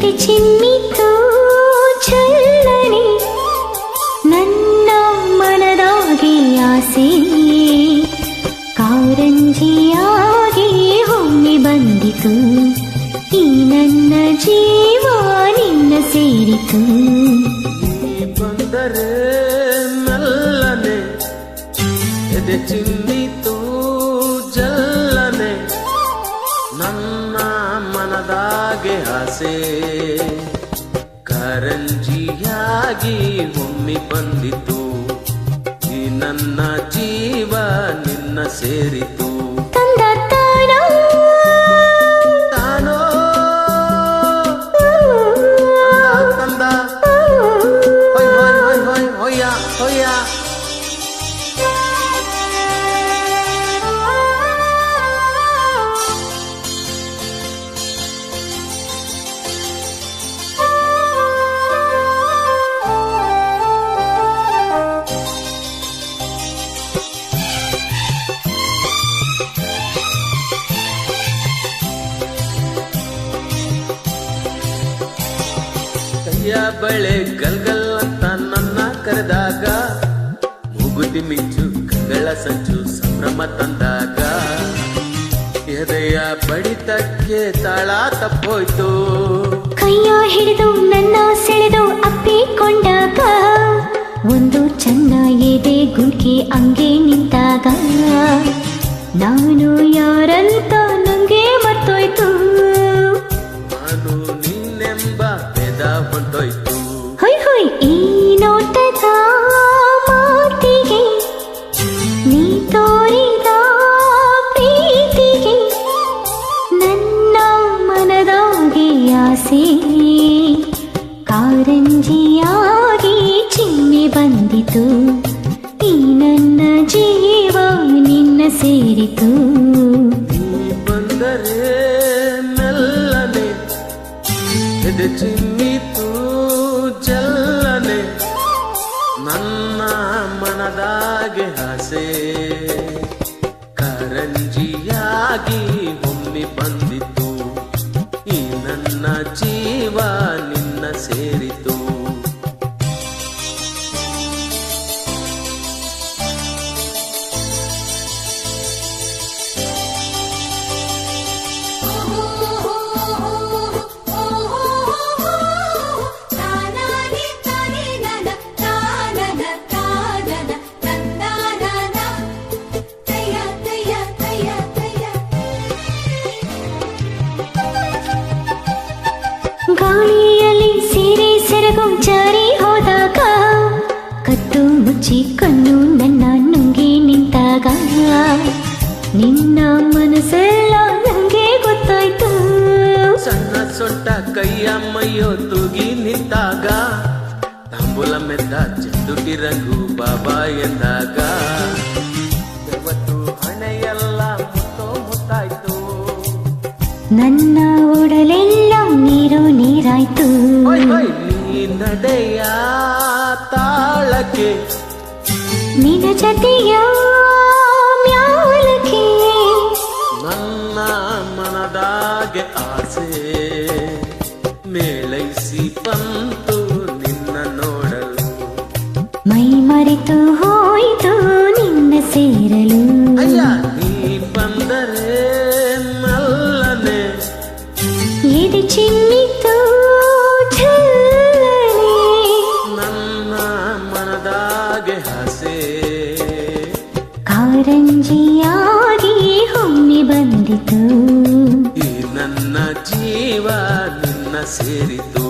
ಎದೆ ಚಿಮ್ಮಿತು ಚಲ್ಲನೆ ನನ್ನ ಮನದಾಗೆ ಆಸೆ ಕಾರಂಜಿಯಾಗಿ ಹೊಮ್ಮಿ ಬಂದಿತು ಈ ನನ್ನ ಜೀವ ನಿನ್ನ ಸೇರಿತು ನೀ ಬಂದರೆ ಮೆಲ್ಲನೆ ಎದೆ ಚಿಮ್ಮಿತು ಜಲ್ಲನೆ ನನ್ನ ಮನದಾಗೆ ಆಸೆ ಕಾರಂಜಿಯಾಗಿ ಒಮ್ಮೆ ಬಂದಿತು ಈ ನನ್ನ ಜೀವ ನಿನ್ನ ಸೇರಿತು ತಂದ ತಾನೋ ತಾನೋ ತಂದ ಹೊಯ್ ಹೊಯ್ ಹೊಯ್ ಹೊಯ್ ಹೊಯ್ಯ ಹೊಯ್ಯ ಕೈಯ ಬಳೆ ಗಲ್ಗಲ್ ಅಂತ ನನ್ನ ಕರೆದಾಗ ಮೂಗುತಿ ಮಿಂಚು ಕಂಗಳ ಸಂಚು ಸಂಭ್ರಮ ತಂದಾಗ ಎದೆಯ ಬಡಿತಕ್ಕೆ ತಾಳ ತಪ್ಪೋಯ್ತು ಕೈಯ ಹಿಡಿದು ನನ್ನ ಸೆಳೆದು ಅಪ್ಪಿಕೊಂಡಾಗ ಒಂದು ಚಂದ ಎದೆ ಗುಂಕಿ ಅಂಗೆ ನಿಂತಾಗ ನಾನು ಯಾರಂತ ನಂಗೆ ಮರ್ತೋಯ್ತು ನಾನು ನಿನ್ನೆಂಬ ಭೇದ ಹೊಂಟೋಯ್ತು ಹೊಯ್ ಹೊಯ್ ಈ ನೋಟದ ಮಾತಿಗೆ ನೀ ತೋರಿದ ಪ್ರೀತಿಗೆ ನನ್ನ ಮನದಾಗೆ ಆಸೆ ಕಾರಂಜಿಯಾಗಿ ಚಿಮ್ಮಿ ಬಂದಿತು ಈ ನನ್ನ ಜೀವ ನಿನ್ನ ಸೇರಿತು ನೀ ಬಂದರೆ ಮೆಲ್ಲನೆ ಎದೆ ಚಿಮ್ಮಿತು ಜಲ್ಲನೆ ನನ್ನ ಮನದಾಗೆ ಆಸೆ ಕಾರಂಜಿಯಾಗಿ ಒಮ್ಮೆ ಬಂದಿತು ಈ ನನ್ನ ಜೀವ ನಿನ್ನ ಸೇರಿತು ಗಾಳಿಯಲ್ಲಿ ಸೀರೆ ಸೆರಗು ಜಾರಿ ಹೋದಾಗ ಕತ್ತು ಮುಚ್ಚಿ ಕಣ್ಣು ನನ್ನ ನುಂಗಿ ನಿಂತಾಗ ನಿನ್ನ ಮನಸ್ಸೆಲ್ಲ ನಂಗೆ ಗೊತ್ತಾಯ್ತು ಸಣ್ಣ ಸೊಟ್ಟ ಕೈಯ ಮೈಯೋ ತೂಗಿ ನಿಂತಾಗ ತಾಂಬೂಲ ಮೆದ್ದ ಚೆಂದುಟಿ ರಂಗು ಬಾಬಾ ಎಂದಾಗ ಯಾವತ್ತು ಹಣೆಯೆಲ್ಲ ಮುತ್ತೋ ಮುತ್ತಾಯ್ತು ನನ್ನ ಒಡಲೆಲ್ಲ ನೀರು ನೀರಾಯ್ತು ಹೊಯ್ ಹೊಯ್ ನೀ ನಡೆಯ ತಾಳಕ್ಕೆ ನಿನ್ನ ಜತೆಯ ಮ್ಯಾಲಕ್ಕೆ ನನ್ನ ಮನದಾಗೆ ಆಸೆ ಮೇಳೈಸಿ ಬಂತು ನಿನ್ನ ನೋಡಲು ಮೈ ಮರೆತು ಹೋಯ್ತು ನಿನ್ನ ಸೇರಲು ಅಯ್ಯ ನೀ ಬಂದರೆ ಮೆಲ್ಲನೆ ಎದೆ ಚಿಮ್ಮಿತು ಝಲ್ಲನೆ ನನ್ನ ಮನದಾಗೆ ಆಸೆ ಕಾರಂಜಿಯಾಗಿ ಹೊಮ್ಮಿ ಬಂದಿತು ಈ ನನ್ನ ಜೀವ ನಿನ್ನ ಸೇರಿತು